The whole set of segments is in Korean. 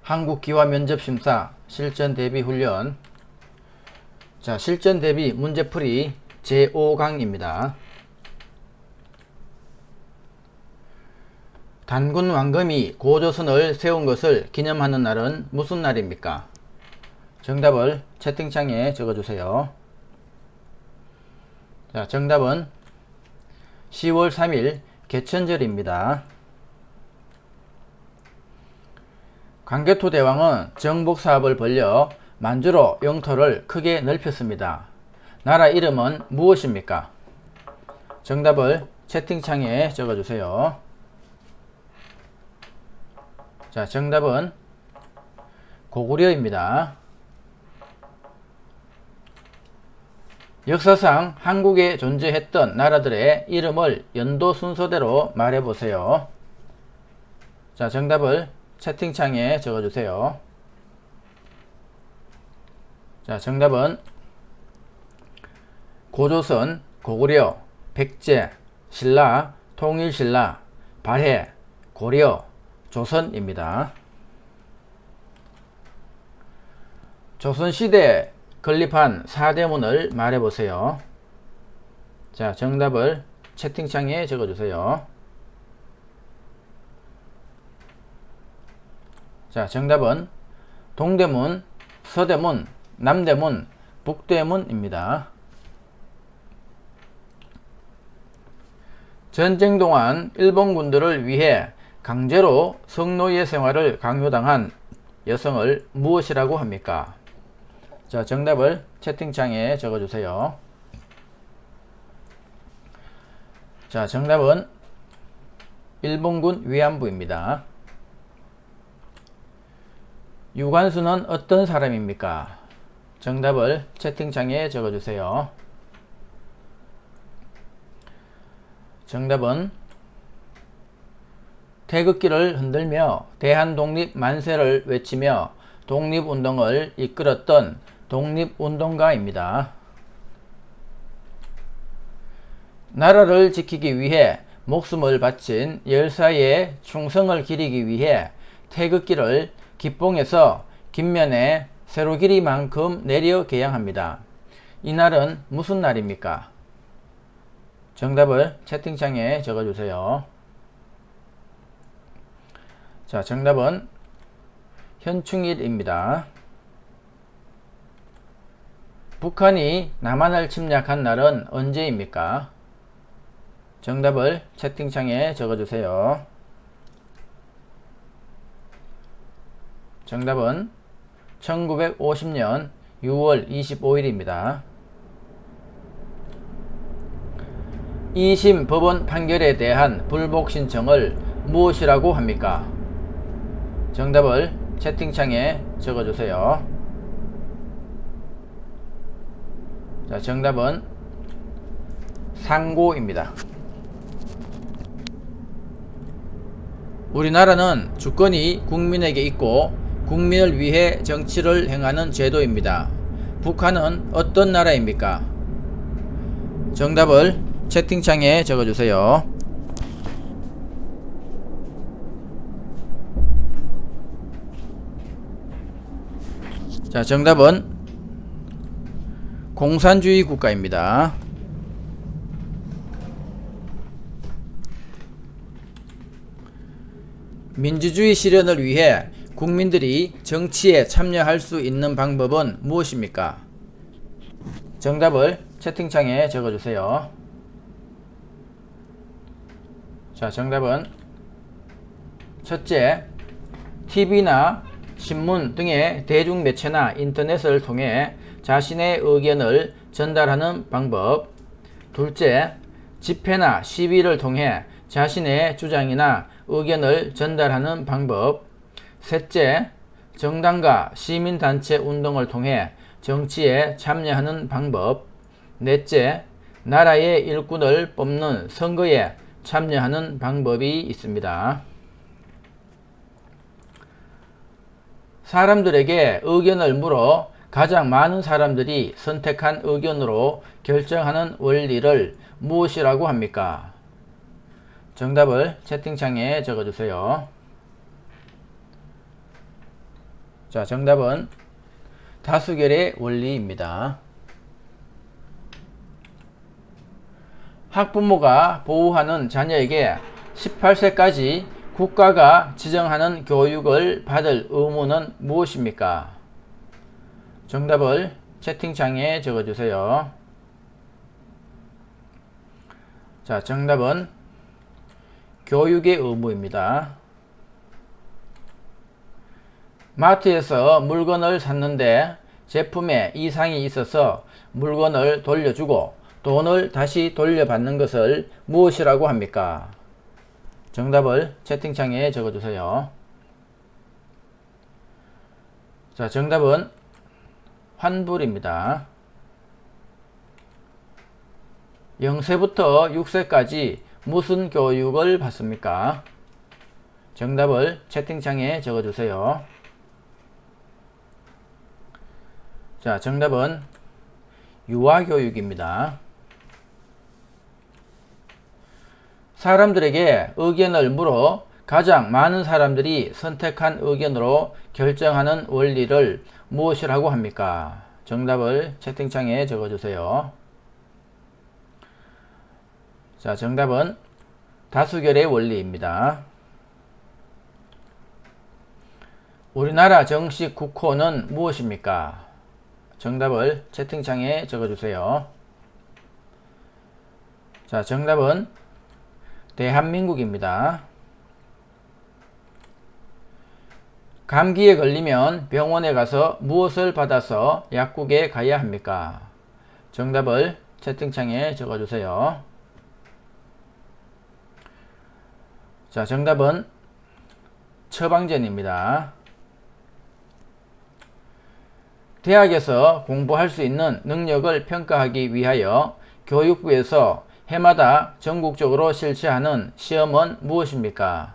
한국기화면접심사 실전대비훈련. 자, 실전대비 문제풀이 제5강입니다. 단군 왕검이 고조선을 세운 것을 기념하는 날은 무슨 날입니까? 정답을 채팅창에 적어주세요. 자, 정답은 10월 3일 개천절입니다. 광개토 대왕은 정복사업을 벌려 만주로 영토를 크게 넓혔습니다. 나라 이름은 무엇입니까? 정답을 채팅창에 적어주세요. 자, 정답은 고구려입니다. 역사상 한국에 존재했던 나라들의 이름을 연도 순서대로 말해보세요. 자, 정답을 채팅창에 적어주세요. 자, 정답은 고조선, 고구려, 백제, 신라, 통일신라, 발해, 고려, 조선입니다. 조선시대에 건립한 4대문을 말해보세요. 자, 정답을 채팅창에 적어주세요. 자, 정답은 동대문, 서대문, 남대문, 북대문입니다. 전쟁 동안 일본군들을 위해 강제로 성노예 생활을 강요당한 여성을 무엇이라고 합니까? 자, 정답을 채팅창에 적어주세요. 자, 정답은 일본군 위안부입니다. 유관순은 어떤 사람입니까? 정답을 채팅창에 적어주세요. 정답은 태극기를 흔들며 대한독립 만세를 외치며 독립운동을 이끌었던 독립운동가입니다. 나라를 지키기 위해 목숨을 바친 열사의 충성을 기리기 위해 태극기를 기봉에서 깃면에 세로 길이만큼 내려 개양합니다. 이날은 무슨 날입니까? 정답을 채팅창에 적어주세요. 자, 정답은 현충일입니다. 북한이 남한을 침략한 날은 언제입니까? 정답을 채팅창에 적어주세요. 정답은 1950년 6월 25일입니다. 2심 법원 판결에 대한 불복 신청을 무엇이라고 합니까? 정답을 채팅창에 적어주세요. 자, 정답은 상고입니다. 우리나라는 주권이 국민에게 있고 국민을 위해 정치를 행하는 제도입니다. 북한은 어떤 나라입니까? 정답을 채팅창에 적어주세요. 자, 정답은 공산주의 국가입니다. 민주주의 실현을 위해 국민들이 정치에 참여할 수 있는 방법은 무엇입니까? 정답을 채팅창에 적어주세요. 자, 정답은 첫째, TV나 신문 등의 대중매체나 인터넷을 통해 자신의 의견을 전달하는 방법. 둘째, 집회나 시위를 통해 자신의 주장이나 의견을 전달하는 방법. 셋째, 정당과 시민단체 운동을 통해 정치에 참여하는 방법. 넷째, 나라의 일꾼을 뽑는 선거에 참여하는 방법이 있습니다. 사람들에게 의견을 물어 가장 많은 사람들이 선택한 의견으로 결정하는 원리를 무엇이라고 합니까? 정답을 채팅창에 적어주세요. 자, 정답은 다수결의 원리입니다. 학부모가 보호하는 자녀에게 18세까지 국가가 지정하는 교육을 받을 의무는 무엇입니까? 정답을 채팅창에 적어주세요. 자, 정답은 교육의 의무입니다. 마트에서 물건을 샀는데 제품에 이상이 있어서 물건을 돌려주고 돈을 다시 돌려받는 것을 무엇이라고 합니까? 정답을 채팅창에 적어주세요. 자, 정답은 환불입니다. 0세부터 6세까지 무슨 교육을 받습니까? 정답을 채팅창에 적어주세요. 자, 정답은 유아교육입니다. 사람들에게 의견을 물어 가장 많은 사람들이 선택한 의견으로 결정하는 원리를 무엇이라고 합니까? 정답을 채팅창에 적어주세요. 자, 정답은 다수결의 원리입니다. 우리나라 정식 국호는 무엇입니까? 정답을 채팅창에 적어주세요. 자, 정답은 대한민국입니다. 감기에 걸리면 병원에 가서 무엇을 받아서 약국에 가야 합니까? 정답을 채팅창에 적어주세요. 자, 정답은 처방전입니다. 대학에서 공부할 수 있는 능력을 평가하기 위하여 교육부에서 해마다 전국적으로 실시하는 시험은 무엇입니까?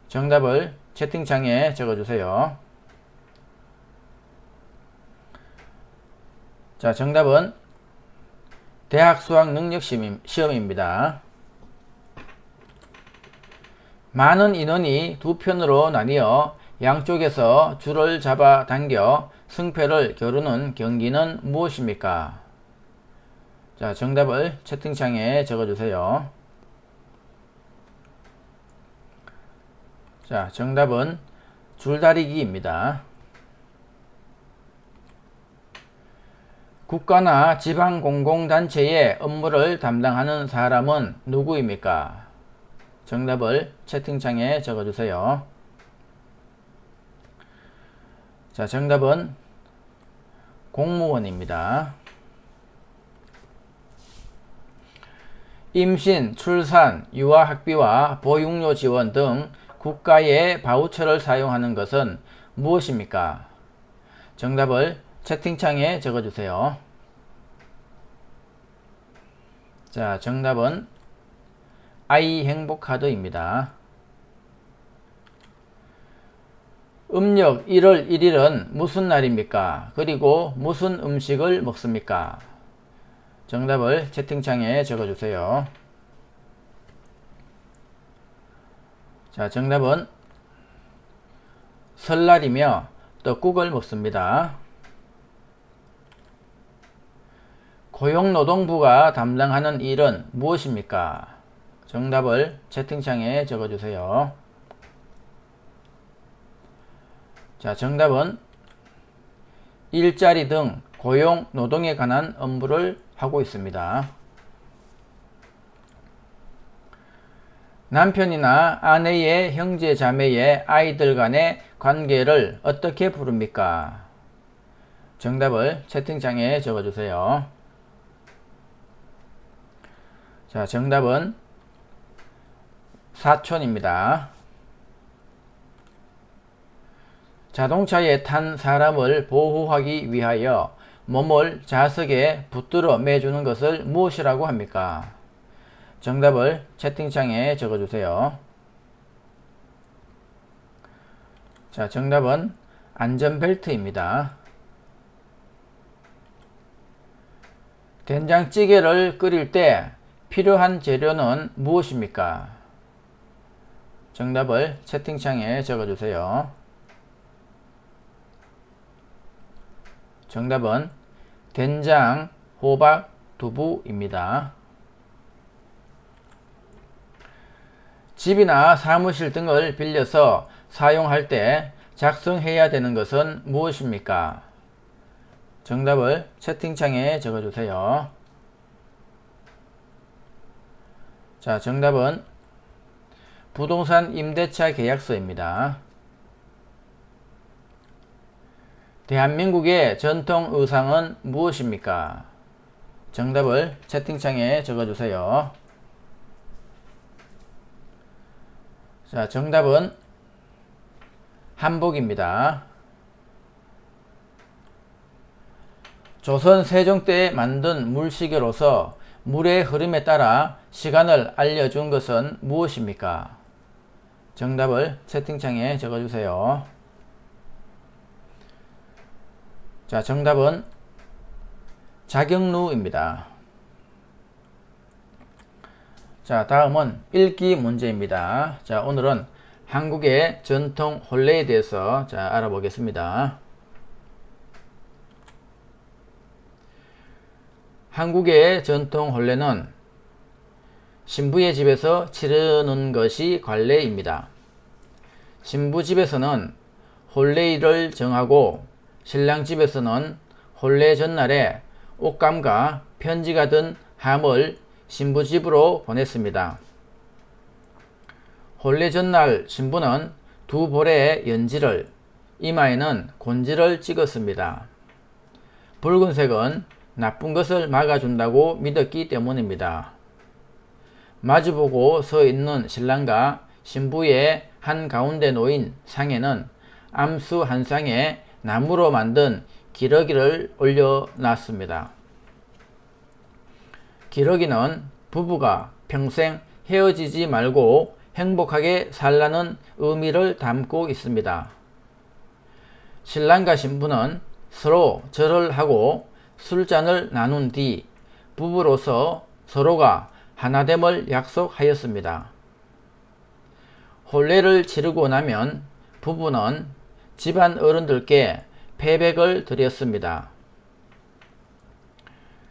정답을 채팅창에 적어주세요. 자, 정답은 대학 수학 능력 시험입니다. 많은 인원이 두 편으로 나뉘어 양쪽에서 줄을 잡아 당겨 승패를 겨루는 경기는 무엇입니까? 자, 정답을 채팅창에 적어주세요. 자, 정답은 줄다리기입니다. 국가나 지방 공공단체의 업무를 담당하는 사람은 누구입니까? 정답을 채팅창에 적어주세요. 자, 정답은 공무원입니다. 임신, 출산, 유아학비와 보육료 지원 등 국가의 바우처를 사용하는 것은 무엇입니까? 정답을 채팅창에 적어주세요. 자, 정답은 아이 행복카드입니다. 음력 1월 1일은 무슨 날입니까? 그리고 무슨 음식을 먹습니까? 정답을 채팅창에 적어주세요. 자, 정답은 설날이며 떡국을 먹습니다. 고용노동부가 담당하는 일은 무엇입니까? 정답을 채팅창에 적어주세요. 자, 정답은 일자리 등 고용, 노동에 관한 업무를 하고 있습니다. 남편이나 아내의 형제, 자매의 아이들 간의 관계를 어떻게 부릅니까? 정답을 채팅창에 적어주세요. 자, 정답은 사촌입니다. 자동차에 탄 사람을 보호하기 위하여 몸을 좌석에 붙들어 매주는 것을 무엇이라고 합니까? 정답을 채팅창에 적어주세요. 자, 정답은 안전벨트입니다. 된장찌개를 끓일 때 필요한 재료는 무엇입니까? 정답을 채팅창에 적어주세요. 정답은 된장, 호박, 두부입니다. 집이나 사무실 등을 빌려서 사용할 때 작성해야 되는 것은 무엇입니까? 정답을 채팅창에 적어주세요. 자, 정답은 부동산 임대차 계약서입니다. 대한민국의 전통 의상은 무엇입니까? 정답을 채팅창에 적어주세요. 자, 정답은 한복입니다. 조선 세종 때 만든 물시계로서 물의 흐름에 따라 시간을 알려준 것은 무엇입니까? 정답을 채팅창에 적어주세요. 자, 정답은 자경루입니다. 자, 다음은 읽기 문제입니다. 자, 오늘은 한국의 전통 혼례에 대해서 알아보겠습니다. 한국의 전통 혼례는 신부의 집에서 치르는 것이 관례입니다. 신부 집에서는 혼례일을 정하고 신랑 집에서는 혼례 전날에 옷감과 편지가 든 함을 신부 집으로 보냈습니다. 혼례 전날 신부는 두 볼에 연지를, 이마에는 곤지를 찍었습니다. 붉은색은 나쁜 것을 막아준다고 믿었기 때문입니다. 마주보고 서 있는 신랑과 신부의 한가운데 놓인 상에는 암수 한 쌍에 나무로 만든 기러기를 올려놨습니다. 기러기는 부부가 평생 헤어지지 말고 행복하게 살라는 의미를 담고 있습니다. 신랑과 신부는 서로 절을 하고 술잔을 나눈 뒤 부부로서 서로가 하나됨을 약속하였습니다. 혼례를 치르고 나면 부부는 집안 어른들께 패백을 드렸습니다.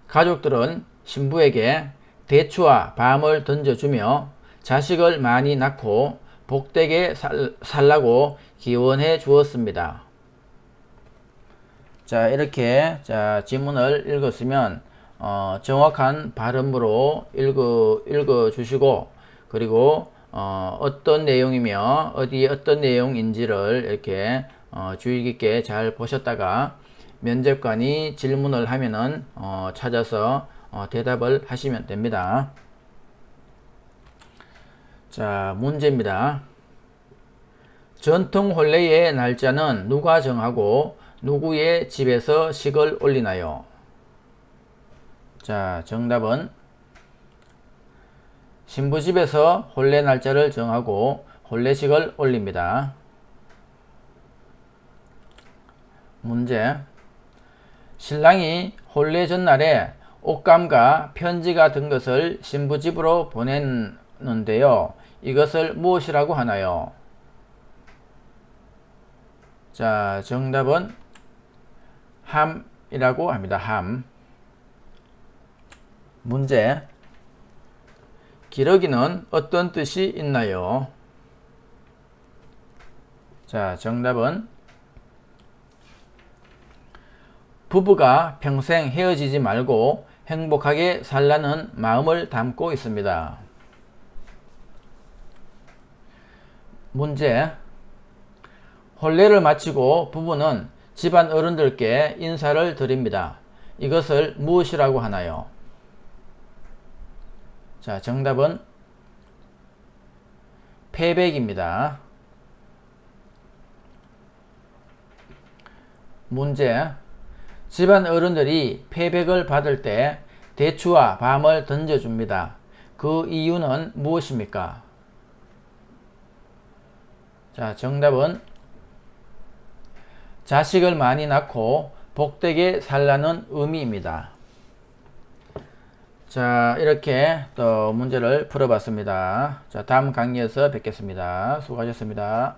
가족들은 신부에게 대추와 밤을 던져주며 자식을 많이 낳고 복되게 살라고 기원해 주었습니다. 자, 이렇게 지문을 읽었으면 정확한 발음으로 읽어 주시고, 그리고 어떤 내용이며 어디 어떤 내용인지를 이렇게 주의 깊게 잘 보셨다가 면접관이 질문을 하면은 찾아서 대답을 하시면 됩니다. 자, 문제입니다. 전통 혼례의 날짜는 누가 정하고 누구의 집에서 식을 올리나요? 자, 정답은 신부 집에서 혼례 날짜를 정하고 혼례식을 올립니다. 문제. 신랑이 혼례 전날에 옷감과 편지가 든 것을 신부 집으로 보냈는데요. 이것을 무엇이라고 하나요? 자, 정답은 함이라고 합니다. 함. 문제. 기러기는 어떤 뜻이 있나요? 자, 정답은 부부가 평생 헤어지지 말고 행복하게 살라는 마음을 담고 있습니다. 문제. 혼례를 마치고 부부는 집안 어른들께 인사를 드립니다. 이것을 무엇이라고 하나요? 자, 정답은 패백입니다. 문제. 집안 어른들이 패백을 받을 때 대추와 밤을 던져줍니다. 그 이유는 무엇입니까? 자, 정답은 자식을 많이 낳고 복되게 살라는 의미입니다. 자, 이렇게 또 문제를 풀어봤습니다. 자, 다음 강의에서 뵙겠습니다. 수고하셨습니다.